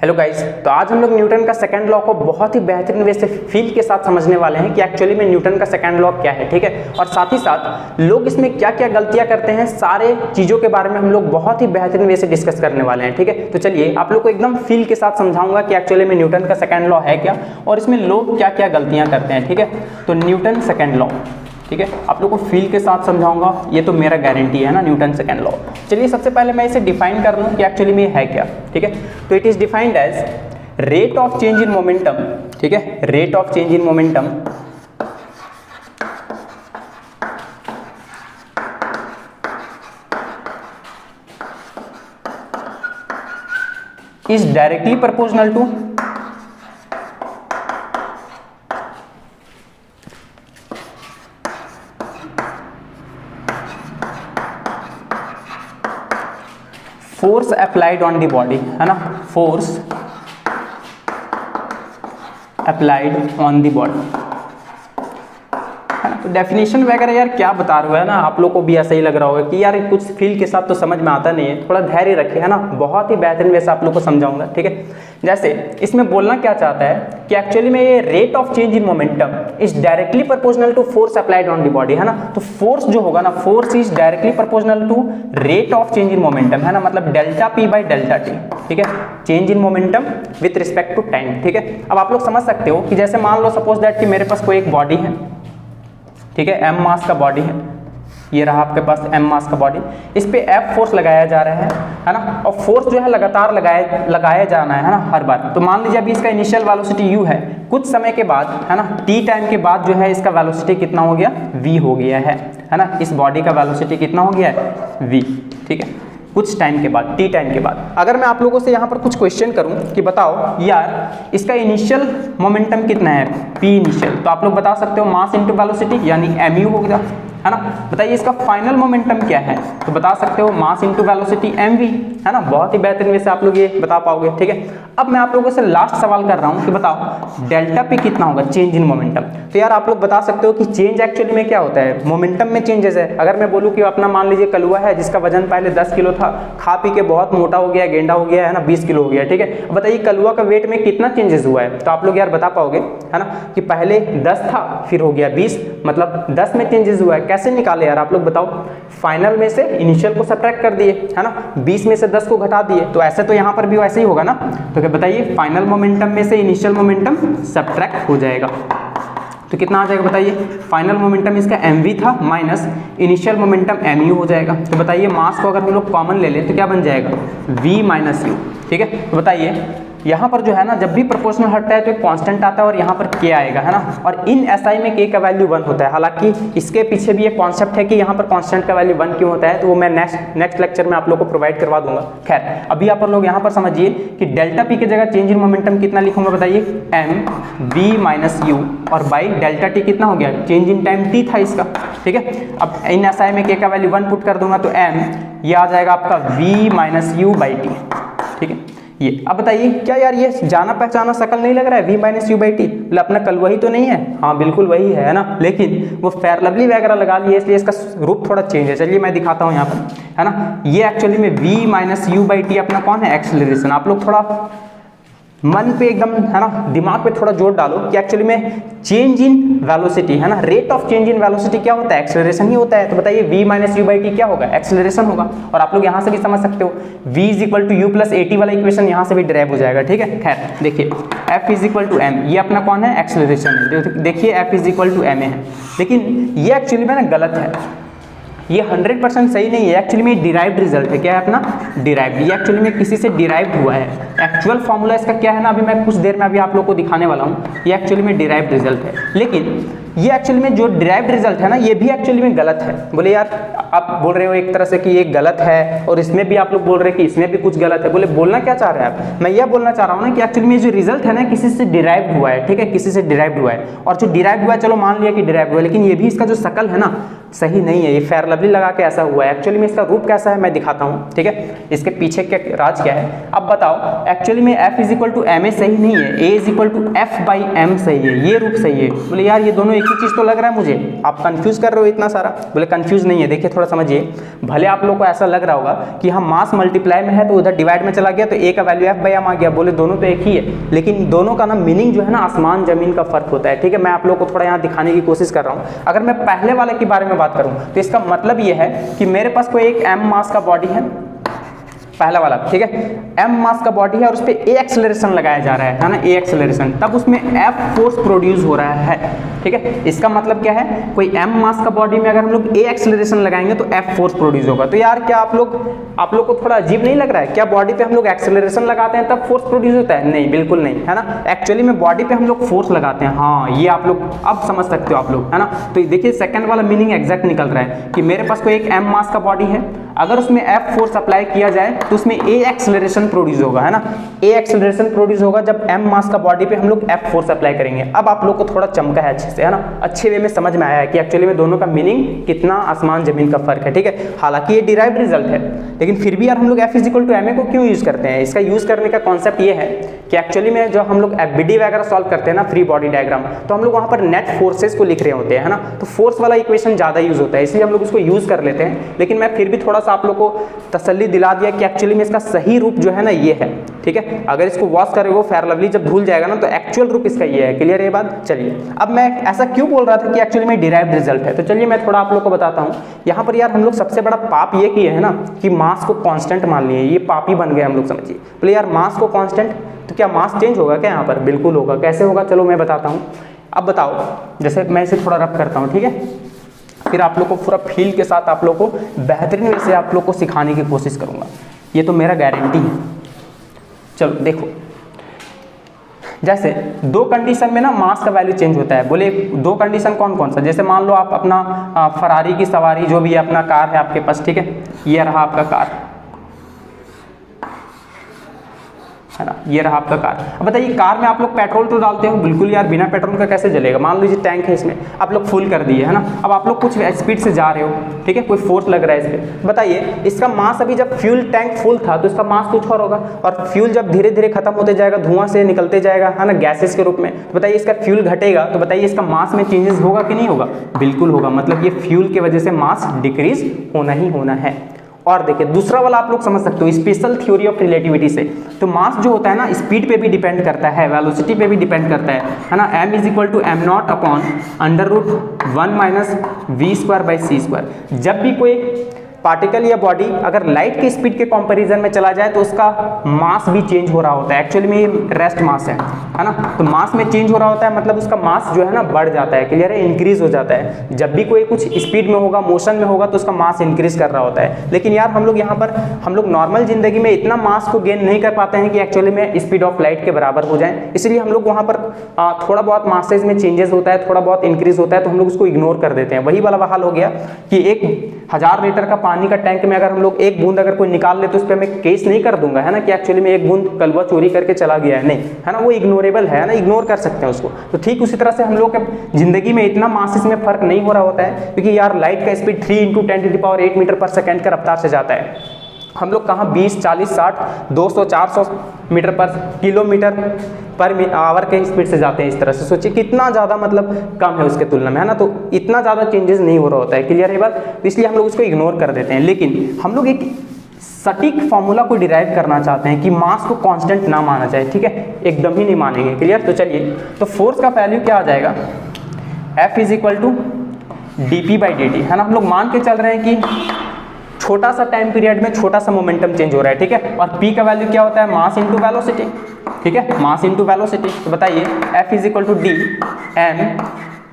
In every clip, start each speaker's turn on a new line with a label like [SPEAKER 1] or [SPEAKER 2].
[SPEAKER 1] Hello guys, तो आज हम लोग न्यूटन का सेकंड लॉ को बहुत ही बेहतरीन वे से फील के साथ समझने वाले हैं कि एक्चुअली में न्यूटन का सेकंड लॉ क्या है। ठीक है, और साथ ही साथ लोग इसमें क्या क्या गलतियां करते हैं, सारे चीज़ों के बारे में हम लोग बहुत ही बेहतरीन वे से डिस्कस करने वाले हैं। ठीक है, तो चलिए आप लोग को एकदम फील के साथ समझाऊंगा कि एक्चुअली में न्यूटन का सेकंड लॉ है क्या और इसमें लोग क्या क्या गलतियाँ करते हैं। ठीक है, तो न्यूटन सेकंड लॉ, ठीक है, आप लोग को फील के साथ समझाऊंगा, ये तो मेरा गारंटी है ना, न्यूटन सेकंड लॉ। चलिए सबसे पहले मैं इसे डिफाइन कर लूँ कि एक्चुअली में है क्या। ठीक है, तो it is defined as rate of change in momentum. ठीक है, rate of change in momentum is directly proportional to force applied on the body, है ना, force applied on the body, है ना। तो डेफिनेशन वगैरह यार क्या बता रहा है ना, आप लोग को भी ऐसा ही लग रहा होगा कि यार कुछ फील के साथ तो समझ में आता नहीं है, थोड़ा धैर्य रखिए, है ना, बहुत ही बेहतरीन वैसे आप लोग को समझाऊंगा। ठीक है, जैसे इसमें बोलना क्या चाहता है कि एक्चुअली में ये rate of change in momentum is directly proportional to force applied on the body, है ना। तो फोर्स जो होगा ना, force is directly proportional to rate of change in momentum, है ना, मतलब delta p by delta t. ठीक है, change in momentum with respect to time. ठीक है, अब आप लोग समझ सकते हो कि जैसे मान लो सपोज दैट कि मेरे पास कोई एक बॉडी है, ठीक है, एम मास का बॉडी है, ये रहा आपके पास एम मास का बॉडी, इस पे एफ फोर्स लगाया जा रहा है ना, और फोर्स जो है लगातार लगाया जाना है ना, हर बार। तो मान लीजिए अभी इसका इनिशियल वेलोसिटी यू है, कुछ समय के बाद, है ना, टी टाइम के बाद जो है इसका वेलोसिटी कितना हो गया, वी हो गया है ना, इस बॉडी का वेलोसिटी कितना हो गया है, वी। ठीक है, कुछ टाइम के बाद, टी टाइम के बाद। अगर मैं आप लोगों से यहाँ पर कुछ क्वेश्चन करूँ कि बताओ यार इसका इनिशियल मोमेंटम कितना है, पी इनिशियल, तो आप लोग बता सकते हो मास इंटू वेलोसिटी यानी एम यू हो गया, है ना। बताइए इसका फाइनल मोमेंटम क्या है, तो बता सकते हो mass into velocity m v, है ना। बहुत ही बेहतरीन वैसे आप लोग ये बता पाओगे। ठीक है, अब मैं आप लोगों से लास्ट सवाल कर रहा हूँ कि बताओ डेल्टा पी कितना होगा, चेंज इन मोमेंटम। तो यार आप लोग बता सकते हो कि चेंज एक्चुअली में क्या होता है, मोमेंटम में चेंजेस है। अगर मैं बोलूँ कि अपना मान लीजिए कलुआ है जिसका वजन पहले 10 किलो था, खा पी के बहुत मोटा हो गया, गेंडा हो गया, है ना, 20 किलो हो गया। ठीक है, बताइए कलुआ का वेट में कितना चेंजेस हुआ है, तो आप लोग यार बता पाओगे, है ना, कि पहले 10 था फिर हो गया 20, मतलब 10 में चेंजेस हुआ है। कैसे निकाले यार आप लोग बताओ, फाइनल में से इनिशियल को सब्ट्रैक्ट कर दिए, है ना, 20 में से 10 को घटा दिए, तो ऐसे तो यहाँ पर भी वैसे ही होगा ना। तो क्या बताइए फाइनल मोमेंटम में से इनिशियल मोमेंटम सब्ट्रैक्ट हो जाएगा, तो कितना आ जाएगा बताइए, फाइनल मोमेंटम इसका mv था माइनस इनिशियल मोमेंटम mu हो जाएगा। तो बताइए मास को अगर हम लोग कॉमन ले लें तो क्या बन जाएगा, v माइनस यू। ठीक है, तो बताइए यहाँ पर जो है ना, जब भी प्रोपोर्शनल हटता है तो एक कांस्टेंट आता है और यहाँ पर k आएगा, है ना, और इन SI में k का वैल्यू 1 होता है। हालांकि इसके पीछे भी एक कॉन्सेप्ट है कि यहाँ पर कांस्टेंट का वैल्यू 1 क्यों होता है, तो वो मैं नेक्स्ट लेक्चर में आप लोग को प्रोवाइड करवा दूंगा। खैर अभी आप लोग यहाँ पर समझिए कि डेल्टा पी की जगह चेंज इन मोमेंटम कितना लिखूंगा बताइए, एम वी माइनस यू, और बाई डेल्टा टी कितना हो गया, चेंज इन टाइम t था इसका। ठीक है, अब इन SI में k का वैल्यू 1 पुट कर दूंगा तो m ये आ जाएगा आपका v minus you by T. ठीक है, ये अब बताइए क्या यार ये जाना पहचाना शकल नहीं लग रहा है, v minus you by T, मतलब अपना कल वही तो नहीं है, हाँ बिल्कुल वही है ना, लेकिन वो फेयर लवली वगैरह लगा लिए इसलिए इसका रूप थोड़ा चेंज है। चलिए मैं दिखाता हूँ यहाँ पर, है ना, ये एक्चुअली में v minus you by T अपना कौन है, एक्सेलरेशन। आप लोग थोड़ा मन पे एकदम, है ना, दिमाग पे थोड़ा जोर डालो कि एक्चुअली में चेंज इन वेलोसिटी, है ना, rate of change in velocity क्या होता है, एक्सेलरेशन ही होता है। तो बताइए v minus you by T क्या होगा, एक्सेलरेशन होगा। और आप लोग यहाँ से भी समझ सकते हो v is equal to u plus a t वाला इक्वेशन यहाँ से भी ड्राइव हो जाएगा। ठीक है, खैर देखिए f is equal to m, ये अपना कौन है, एक्सेलरेशन है। देखिए f is equal to m है, लेकिन ये एक्चुअली में ना गलत है, ये 100% सही नहीं है। एक्चुअली में डिराइव्ड रिजल्ट है, क्या है अपना डिराइव्ड, ये एक्चुअली में किसी से डिराइव्ड हुआ है। एक्चुअल फॉर्मूला इसका क्या है ना, अभी मैं कुछ देर में अभी आप लोग को दिखाने वाला हूँ, ये एक्चुअली में डिराइव्ड रिजल्ट है। लेकिन ये एक्चुअली में जो डिराइव्ड रिजल्ट है ना, ये भी एक्चुअली में गलत है। बोले यार आप बोल रहे हो एक तरह से कि ये गलत है और इसमें भी आप लोग बोल रहे हैं कि इसमें भी कुछ गलत है, बोले बोलना क्या चाह रहे हैं आप, मैं यह बोलना चाह रहा हूँ ना कि एक्चुअली में जो रिजल्ट है ना किसी से डिराइव्ड हुआ है। ठीक है, किसी से डिराइव्ड हुआ है, और जो डिराइव्ड हुआ है चलो मान लिया कि डिराइव्ड हुआ है, लेकिन ये भी इसका जो शकल है ना सही नहीं है, ये फेयर लवली लगा के ऐसा हुआ है। एक्चुअली में इसका रूप कैसा है मैं दिखाता हूँ। ठीक है, इसके पीछे क्या राज क्या है, अब बताओ एक्चुअली में f is equal to m a सही नहीं है, a is equal to f by m सही है, ये रूप सही है। बोले यार ये दोनों एक ही चीज़ तो लग रहा है मुझे, आप कंफ्यूज कर रहे हो इतना सारा। बोले कंफ्यूज नहीं है, देखिए थोड़ा समझिए। भले आप लोग को ऐसा लग रहा होगा कि हम मास मल्टीप्लाई में है तो उधर डिवाइड में चला गया तो ए का वैल्यू एफ बाई एम आ गया, बोले दोनों तो एक ही है, लेकिन दोनों का ना मीनिंग जो है ना आसमान जमीन का फर्क होता है। ठीक है, मैं आप लोग को थोड़ा यहाँ दिखाने की कोशिश कर रहा हूँ। अगर मैं पहले वाले के बारे में बात करूँ तो इसका मतलब ये है कि मेरे पास कोई एक एम मास का बॉडी है, पहला वाला, ठीक है, m मास का बॉडी है और उस पर a एक्सेलरेशन लगाया जा रहा है ना, a एक्सेलरेशन, तब उसमें f फोर्स प्रोड्यूस हो रहा है। ठीक है, इसका मतलब क्या है, कोई m मास का बॉडी में अगर हम लोग a एक्सेलरेशन लगाएंगे तो f फोर्स प्रोड्यूस होगा। तो यार क्या आप लोग को थोड़ा अजीब नहीं लग रहा है? क्या बॉडी पे हम लोग एक्सेलरेशन लगाते हैं तब फोर्स प्रोड्यूस होता है? नहीं, बिल्कुल नहीं, है ना। एक्चुअली में बॉडी पे हम लोग फोर्स लगाते हैं। हाँ, ये आप लोग अब समझ सकते हो आप लोग, है ना। तो देखिए सेकंड वाला मीनिंग एग्जैक्ट निकल रहा है कि मेरे पास कोई एक m मास का बॉडी है, अगर उसमें F फोर्स अप्लाई किया जाए तो उसमें A एक्सेलरेशन प्रोड्यूस होगा, है ना। A एक्सेलरेशन प्रोड्यूस होगा जब M मास का बॉडी पे हम लोग F फोर्स अप्लाई करेंगे। अब आप लोग को थोड़ा चमका है अच्छे से, है ना, अच्छे वे में समझ में आया है कि एक्चुअली में दोनों का मीनिंग कितना आसमान जमीन का फर्क है। ठीक है, हालांकि ये डिराइव्ड रिजल्ट है, लेकिन फिर भी यार हम लोग F is equal to ma को क्यों यूज करते हैं? इसका यूज करने का कॉन्सेप्ट ये है कि एक्चुअली में जो हम लोग FBD वगैरह सॉल्व करते हैं ना, फ्री बॉडी डायग्राम, तो हम लोग वहाँ पर नेट फोर्सेस को लिख रहे होते हैं, है ना। तो फोर्स वाला इक्वेशन ज़्यादा यूज होता है, इसलिए हम लोग उसको यूज कर लेते हैं। लेकिन मैं फिर भी थोड़ा सा आप लोग को तसल्ली दिला दिया कि एक्चुअली में इसका सही रूप जो है ना ये है। ठीक है, अगर इसको वॉश करोगे फेयर लवली जब धुल जाएगा ना तो एक्चुअल रूप इसका ये है। क्लियर है ये बात? चलिए, अब मैं ऐसा क्यों बोल रहा था कि एक्चुअली में डिराइव्ड रिजल्ट है, तो चलिए मैं थोड़ा आप लोग को बताता हूँ। यहाँ पर यार हम लोग सबसे बड़ा पाप ये किए है ना कि मास को कांस्टेंट मान लिए, ये पाप ही बन गए हम लोग, समझिए। बोले यार मास को कांस्टेंट, तो क्या मास चेंज होगा क्या यहाँ पर? बिल्कुल होगा। कैसे होगा? चलो मैं बताता हूँ। अब बताओ, जैसे मैं इसे थोड़ा रब करता हूँ, ठीक है, फिर आप लोग को पूरा फील के साथ आप लोग को बेहतरीन वे से आप लोग को सिखाने की कोशिश करूँगा, ये तो मेरा गारंटी है। चलो देखो, जैसे दो कंडीशन में ना मास का वैल्यू चेंज होता है। बोले दो कंडीशन कौन कौन सा? जैसे मान लो आप अपना फरारी की सवारी, जो भी है, अपना कार है आपके पास, ठीक है, ये रहा आपका कार, है ना, ये रहा आपका कार। अब बताइए, कार में आप लोग पेट्रोल तो डालते हो? बिल्कुल यार, बिना पेट्रोल का कैसे जलेगा? मान लीजिए टैंक है, इसमें आप लोग फुल कर दिए, है ना। अब आप लोग कुछ स्पीड से जा रहे हो, ठीक है, कोई फोर्स लग रहा है इस पर। बताइए, इसका मास अभी जब फ्यूल टैंक फुल था तो इसका मास कुछ और होगा, और फ्यूल जब धीरे धीरे खत्म होते जाएगा, धुआं से निकलते जाएगा, है ना, गैसेस के रूप में, तो बताइए इसका फ्यूल घटेगा, तो बताइए इसका मास में चेंजेस होगा कि नहीं होगा? बिल्कुल होगा। मतलब ये फ्यूल की वजह से मास डिक्रीज होना ही होना है। और देखिए दूसरा वाला आप लोग समझ सकते हो स्पेशल थ्योरी ऑफ रिलेटिविटी से, तो मास जो होता है ना स्पीड पे भी डिपेंड करता है, वेलोसिटी पे भी डिपेंड करता है ना। m is equal to m not upon under root 1 minus v square by c square. जब भी कोई पार्टिकल या बॉडी अगर लाइट के स्पीड के कंपैरिजन में चला जाए तो उसका मास भी चेंज हो रहा होता है। एक्चुअली में ये रेस्ट मास है ना, तो मास में चेंज हो रहा होता है, मतलब उसका मास जो है ना बढ़ जाता है। क्लियर है? इंक्रीज हो जाता है। जब भी कोई कुछ स्पीड में होगा, मोशन में होगा, तो उसका मास इंक्रीज कर रहा होता है। लेकिन यार हम लोग यहाँ पर हम लोग नॉर्मल जिंदगी में इतना मास को गेन नहीं कर पाते हैं कि एक्चुअली में स्पीड ऑफ लाइट के बराबर हो जाए, इसलिए हम लोग वहाँ पर थोड़ा बहुत मासेज में चेंजेस होता है, थोड़ा बहुत इंक्रीज होता है, तो हम लोग उसको इग्नोर कर देते हैं। वही वाला हाल हो गया कि 1000 लीटर का पानी का टैंक में अगर हम लोग एक बूंद अगर कोई निकाल ले तो उस पर मैं केस नहीं कर दूंगा, है ना, कि एक्चुअली में एक बूंद कलवा चोरी करके चला गया है, नहीं, है ना, वो इग्नोरेबल है ना, इग्नोर कर सकते हैं उसको। तो ठीक उसी तरह से हम लोग के जिंदगी में इतना मासेस में फर्क नहीं हो रहा होता है, क्योंकि यार लाइट का स्पीड 3 × 10⁸ मीटर पर सेकेंड का रफ्तार से जाता है। हम लोग कहाँ 20, 40, 60, 200, 400 मीटर पर किलोमीटर पर आवर के स्पीड से जाते हैं। इस तरह से सोचिए कितना ज़्यादा मतलब कम है उसके तुलना में, है ना, तो इतना ज़्यादा चेंजेस नहीं हो रहा होता है। क्लियर है बात? तो इसलिए हम लोग उसको इग्नोर कर देते हैं। लेकिन हम लोग एक सटीक फॉर्मूला को डिराइव करना चाहते हैं कि मास को कांस्टेंट ना माना जाए, ठीक है, एकदम ही नहीं मानेंगे। क्लियर? तो चलिए, तो फोर्स का वैल्यू क्या आ जाएगा? F is equal to dp/dt, है ना। हम लोग मान के चल रहे हैं कि छोटा सा टाइम पीरियड में छोटा सा मोमेंटम चेंज हो रहा है, ठीक है, और p का वैल्यू क्या होता है? मास इंटू वेलोसिटी, ठीक है, मास इंटू वेलोसिटी। तो बताइए F is equal to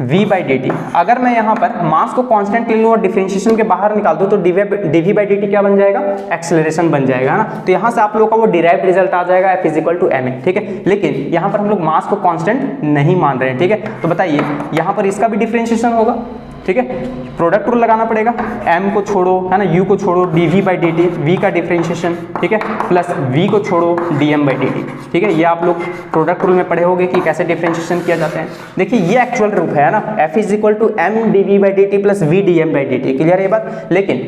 [SPEAKER 1] dmv/dt। अगर मैं यहाँ पर मास को कांस्टेंट ले लूँ और डिफरेंशिएशन के बाहर निकाल दूँ तो dv/dt क्या बन जाएगा? एक्सेलरेशन बन जाएगा, है ना। तो यहाँ से आप लोगों का वो डिराइव्ड रिजल्ट आ जाएगा F is equal to ma, ठीक है। लेकिन यहाँ पर हम लोग मास को कांस्टेंट नहीं मान रहे हैं, ठीक है। तो बताइए यहाँ पर इसका भी डिफरेंशिएशन होगा, ठीक है, प्रोडक्ट रूल लगाना पड़ेगा, m को छोड़ो, है ना, u को छोड़ो, dv/dt, v का डिफरेंशिएशन, ठीक है, प्लस v को छोड़ो dm/dt, ठीक है। ये आप लोग प्रोडक्ट रूल में पढ़े होंगे कि कैसे डिफरेंशिएशन किया जाता है। देखिए ये एक्चुअल रूप है ना, f is equal to m dv/dt plus v dm/dt। Clear है ये बात? लेकिन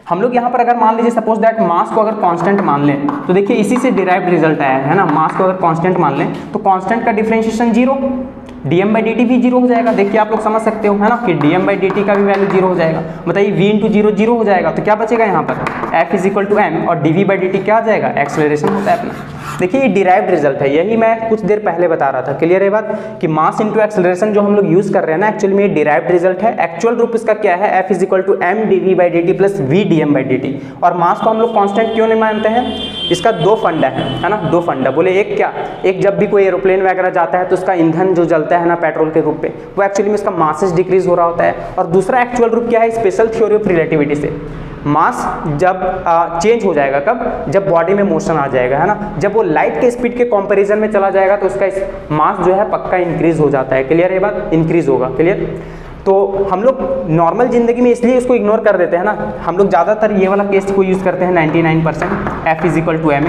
[SPEAKER 1] हम लोग यहाँ पर अगर मान लीजिए सपोज दैट मास को अगर कांस्टेंट मान लें, तो देखिए इसी से डिराइव्ड रिजल्ट आया है ना, मास को अगर कांस्टेंट मान लें तो कांस्टेंट का differentiation 0, DM by D T भी जीरो हो जाएगा। देखिए आप लोग समझ सकते हो, है ना, कि डीएम बाई डी टी का भी वैल्यू जीरो हो जाएगा। बताइए v इंटू जीरो जीरो हो जाएगा, तो क्या बचेगा यहाँ पर f is equal to M, और D we by D T क्या आ जाएगा, एक्सेलरेशन होता है अपना। देखिए ये डिराइव्ड रिजल्ट है, यही मैं कुछ देर पहले बता रहा था। क्लियर है बात कि मास इंटू एक्सेलरेशन जो हम लोग यूज कर रहे हैं ना, एक्चुअली में ये डिराइव्ड रिजल्ट है। एक्चुअल रूप इसका क्या है, f is equal to m d we by D t plus v d m by D t. और मास को हम लोग कांस्टेंट क्यों नहीं मानते हैं, इसका दो फंडा है ना, दो फंडा। बोले एक क्या, एक जब भी कोई एरोप्लेन वगैरह जाता है तो उसका ईंधन जो जलता है ना पेट्रोल के रूप में, वो एक्चुअली में इसका मासेस डिक्रीज हो रहा होता है। और दूसरा एक्चुअल रूप क्या है, स्पेशल थ्योरी ऑफ रिलेटिविटी से मास जब चेंज हो जाएगा, कब, जब बॉडी में मोशन आ जाएगा, है ना, जब वो लाइट के स्पीड के कंपैरिजन में चला जाएगा तो उसका मास जो है पक्का इंक्रीज हो जाता है। क्लियर है बात, इंक्रीज होगा। क्लियर, तो हम लोग नॉर्मल जिंदगी में इसलिए इसको इग्नोर कर देते हैं ना, हम लोग ज़्यादातर ये वाला केस को यूज़ करते हैं 99% f is equal to m.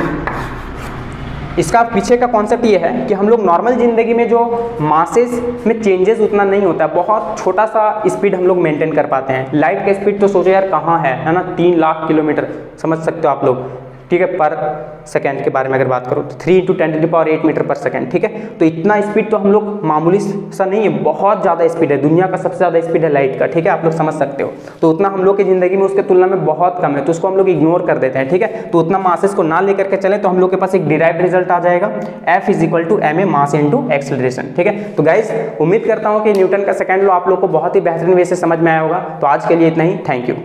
[SPEAKER 1] इसका पीछे का कॉन्सेप्ट ये है कि हम लोग नॉर्मल जिंदगी में जो मासेस में चेंजेस उतना नहीं होता है, बहुत छोटा सा स्पीड हम लोग मेंटेन कर पाते हैं। लाइट का स्पीड तो सोचो यार कहाँ है ना, 3 लाख किलोमीटर, समझ सकते हो आप लोग, ठीक है, पर सेकेंड के बारे में अगर बात करो तो 3 × 10⁸ मीटर पर सेकेंड, ठीक है। तो इतना स्पीड तो हम लोग मामूली सा नहीं है, बहुत ज़्यादा स्पीड है, दुनिया का सबसे ज़्यादा स्पीड है लाइट का, ठीक है, आप लोग समझ सकते हो। तो उतना हम लोग की ज़िंदगी में उसके तुलना में बहुत कम है, तो उसको हम लोग इग्नोर कर देते हैं, ठीक है। तो उतना मासेस को ना लेकर के चले तो हम लोग के पास एक डिराइव्ड रिजल्ट आ जाएगा, f is equal to m a mass into acceleration, ठीक है। तो गाइज उम्मीद करता हूँ कि न्यूटन का सेकेंड लॉ आप लोग को बहुत ही बेहतरीन वे से समझ में आया होगा। तो आज के लिए इतना ही, थैंक यू।